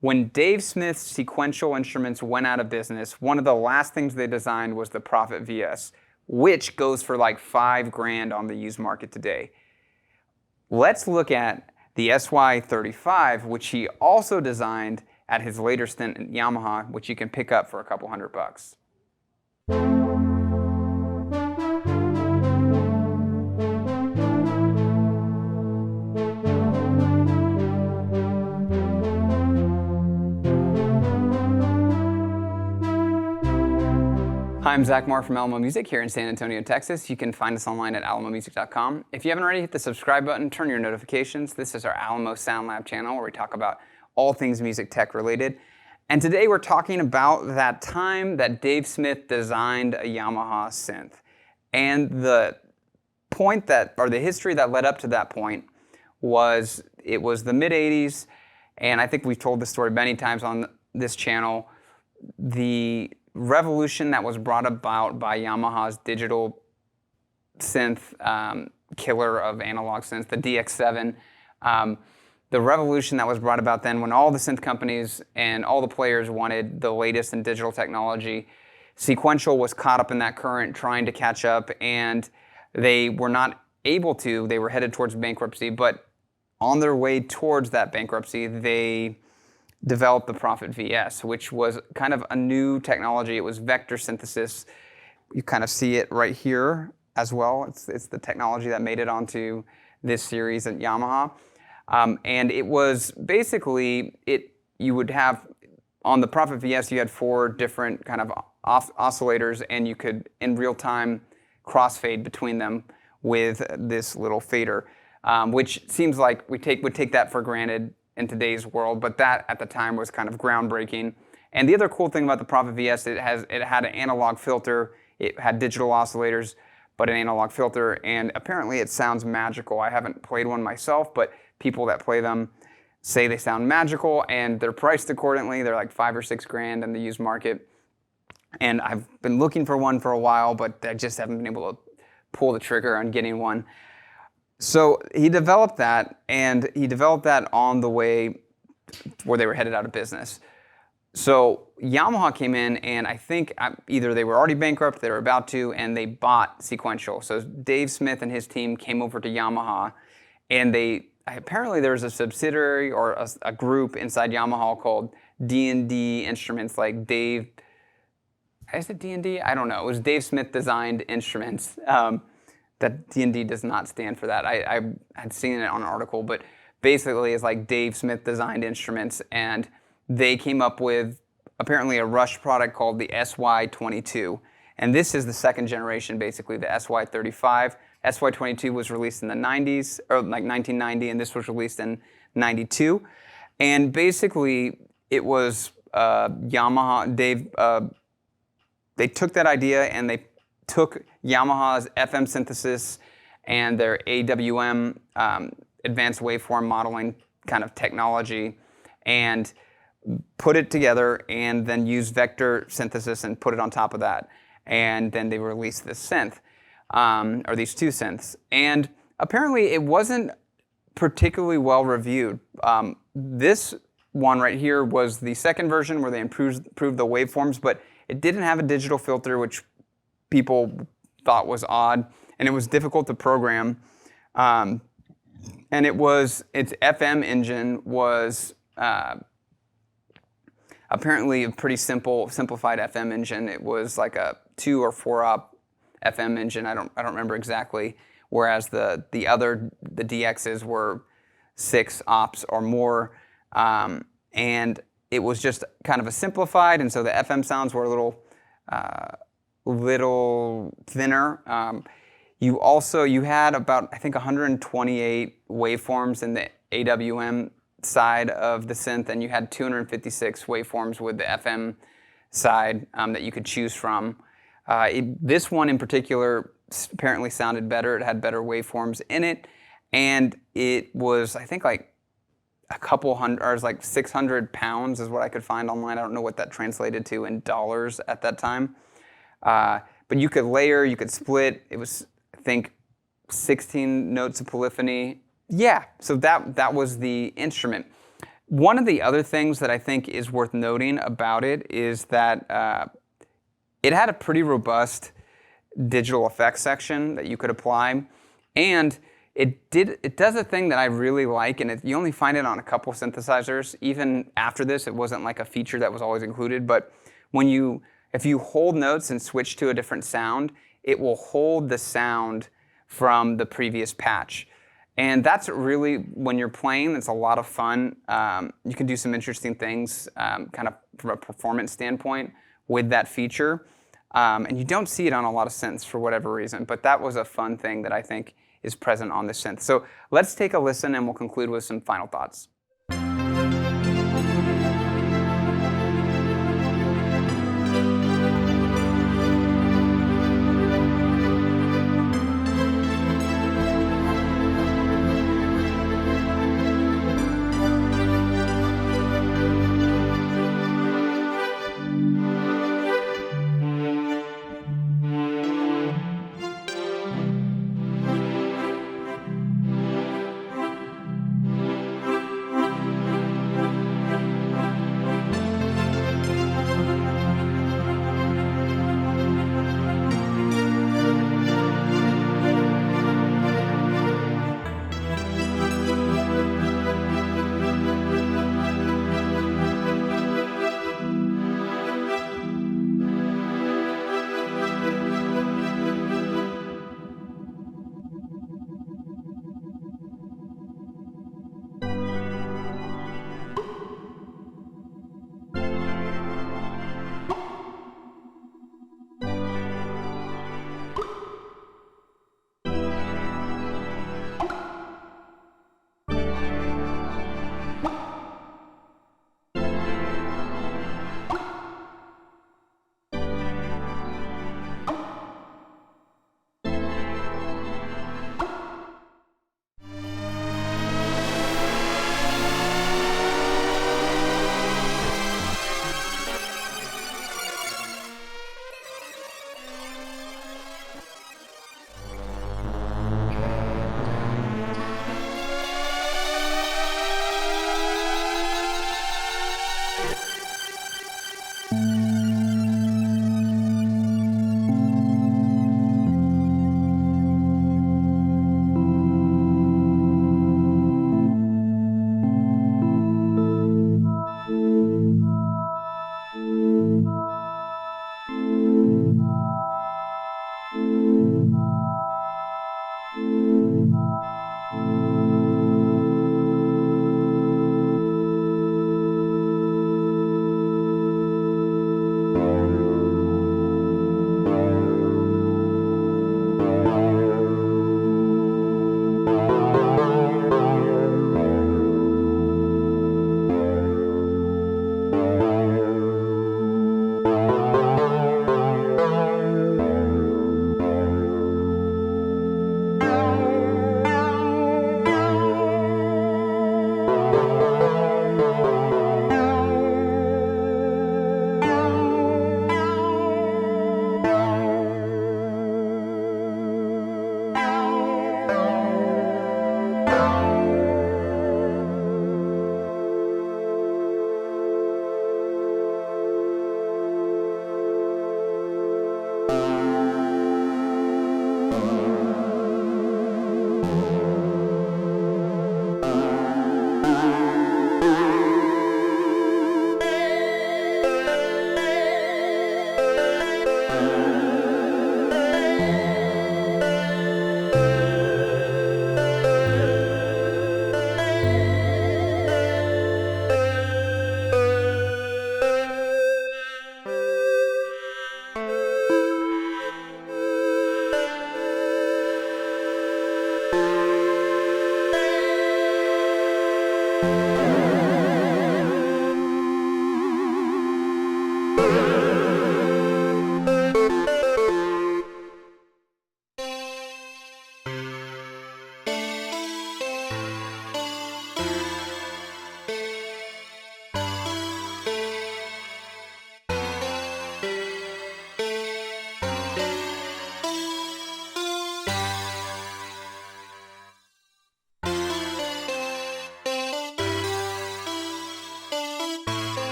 When Dave Smith's sequential instruments went out of business, one of the last things they designed was the Prophet VS, which goes for like $5,000 on the used market today. Let's look at the SY35, which he also designed at his later stint at Yamaha, which you can pick up for a couple $100. Hi, I'm Zach Moore from Alamo Music here in San Antonio, Texas. You can find us online at alamomusic.com. If you haven't already, hit the subscribe button, turn your notifications. This is our Alamo Sound Lab channel where we talk about all things music tech related. And today we're talking about that time that Dave Smith designed a Yamaha synth. And the point that, or the history that led up to that point was, it was the mid-80s, and I think we've told this story many times on this channel. The revolution that was brought about by Yamaha's digital synth killer of analog synths, the DX7. The revolution that was brought about then when all the synth companies and all the players wanted the latest in digital technology. Sequential was caught up in that current trying to catch up, and they were not able to. They were headed towards bankruptcy, but on their way towards that bankruptcy, they developed the Prophet VS, which was kind of a new technology. It was vector synthesis. You kind of see it right here as well. It's the technology that made it onto this series at Yamaha. And it was basically, you would have, on the Prophet VS, you had 4 different kind of oscillators, and you could, in real time, crossfade between them with this little fader, which seems like we would take that for granted in today's world, but that at the time was kind of groundbreaking. And the other cool thing about the Prophet VS, it had an analog filter, it had digital oscillators, but an analog filter, and apparently it sounds magical. I haven't played one myself, but people that play them say they sound magical, and they're priced accordingly. They're like $5,000 or $6,000 in the used market. And I've been looking for one for a while, but I just haven't been able to pull the trigger on getting one. So he developed that, and he developed that on the way where they were headed out of business. So Yamaha came in, and I think either they were already bankrupt, they were about to, and they bought Sequential. So Dave Smith and his team came over to Yamaha, and apparently there was a subsidiary or a group inside Yamaha called D&D Instruments, like Dave, is it D&D? I don't know. It was Dave Smith Designed Instruments. That D&D does not stand for that. I had seen it on an article, but basically it's like Dave Smith Designed Instruments, and they came up with apparently a rush product called the SY22. And this is the second generation, basically, the SY35. SY22 was released in the 90s, or like 1990, and this was released in 92. And basically, it was Yamaha, they took that idea and they took Yamaha's FM synthesis and their AWM, advanced waveform modeling kind of technology, and put it together, and then used vector synthesis and put it on top of that. And then they released this synth, or these 2 synths. And apparently it wasn't particularly well reviewed. This one right here was the second version where they improved the waveforms, but it didn't have a digital filter, which people thought was odd, and it was difficult to program. And its FM engine was apparently a pretty simplified FM engine. It was like a 2 or 4 op FM engine. I don't remember exactly. Whereas the DXs were 6 ops or more, and it was just kind of a simplified, and so the FM sounds were a little thinner. You had about, I think, 128 waveforms in the AWM side of the synth, and you had 256 waveforms with the FM side that you could choose from. This one in particular apparently sounded better. It had better waveforms in it, and it was, I think, like a couple hundred, or it was like 600 pounds is what I could find online. I don't know what that translated to in dollars at that time. But you could layer, you could split. It was, I think, 16 notes of polyphony. Yeah, so that was the instrument. One of the other things that I think is worth noting about it is that it had a pretty robust digital effects section that you could apply, and it does a thing that I really like, and you only find it on a couple synthesizers. Even after this, it wasn't like a feature that was always included, but if you hold notes and switch to a different sound, it will hold the sound from the previous patch. And that's really, when you're playing, it's a lot of fun. You can do some interesting things kind of from a performance standpoint with that feature. And you don't see it on a lot of synths for whatever reason, but that was a fun thing that I think is present on this synth. So let's take a listen and we'll conclude with some final thoughts.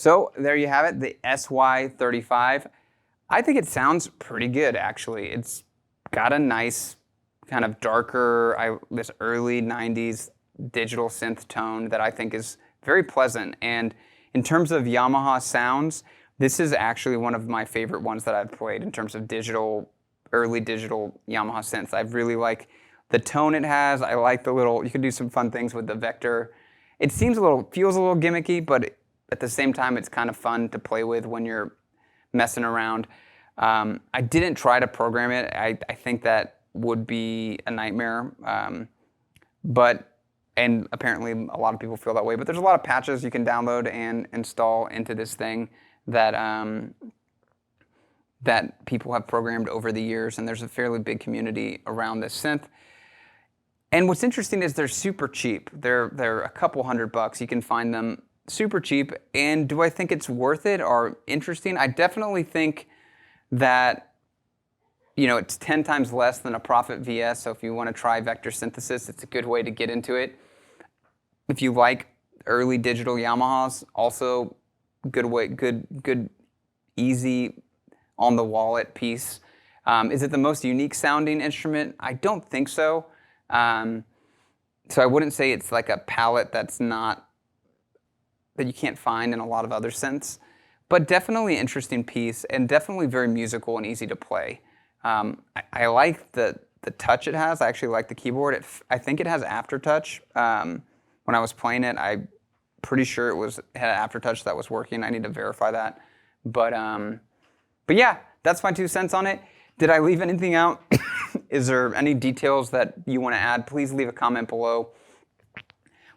So there you have it, the SY35. I think it sounds pretty good, actually. It's got a nice kind of darker, this early 90s digital synth tone that I think is very pleasant. And in terms of Yamaha sounds, this is actually one of my favorite ones that I've played in terms of early digital Yamaha synths. I really like the tone it has. I like you can do some fun things with the vector. It feels a little gimmicky, but at the same time, it's kind of fun to play with when you're messing around. I didn't try to program it. I think that would be a nightmare. And apparently a lot of people feel that way. But there's a lot of patches you can download and install into this thing that that people have programmed over the years, and there's a fairly big community around this synth. And what's interesting is they're super cheap. They're a couple $100. You can find them super cheap. And do I think it's worth it or interesting? I definitely think that, it's 10 times less than a Prophet VS. So if you want to try vector synthesis, it's a good way to get into it. If you like early digital Yamahas, also good, easy on the wallet piece. Is it the most unique sounding instrument? I don't think so. So I wouldn't say it's like a palette that you can't find in a lot of other synths, but definitely an interesting piece and definitely very musical and easy to play. I like the touch it has. I actually like the keyboard. I think it has aftertouch. When I was playing it, I'm pretty sure it had aftertouch that was working. I need to verify that. But yeah, that's my 2 cents on it. Did I leave anything out? Is there any details that you want to add? Please leave a comment below.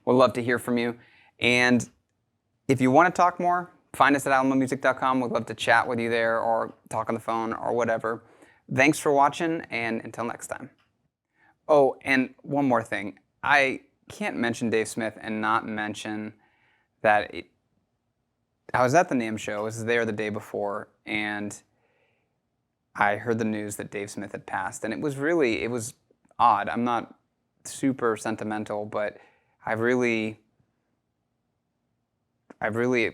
We'd love to hear from you. And if you want to talk more, find us at alamomusic.com. We'd love to chat with you there or talk on the phone or whatever. Thanks for watching, and until next time. Oh, and one more thing. I can't mention Dave Smith and not mention that I was at the NAMM show. I was there the day before, and I heard the news that Dave Smith had passed, and it was odd. I'm not super sentimental, but it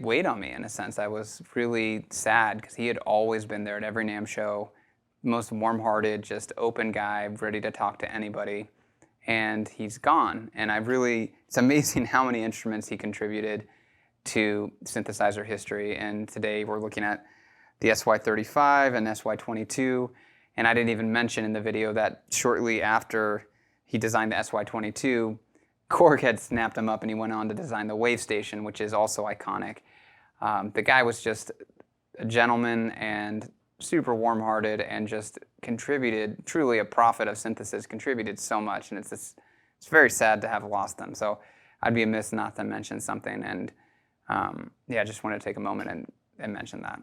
weighed on me in a sense. I was really sad because he had always been there at every NAMM show, most warm-hearted, just open guy, ready to talk to anybody, and he's gone. And it's amazing how many instruments he contributed to synthesizer history. And today we're looking at the SY35 and SY22, and I didn't even mention in the video that shortly after he designed the SY22, Korg had snapped him up and he went on to design the Wave Station, which is also iconic. The guy was just a gentleman and super warm-hearted and just contributed, truly a prophet of synthesis, contributed so much, and it's very sad to have lost him. So I'd be amiss not to mention something, and yeah, I just wanted to take a moment and mention that.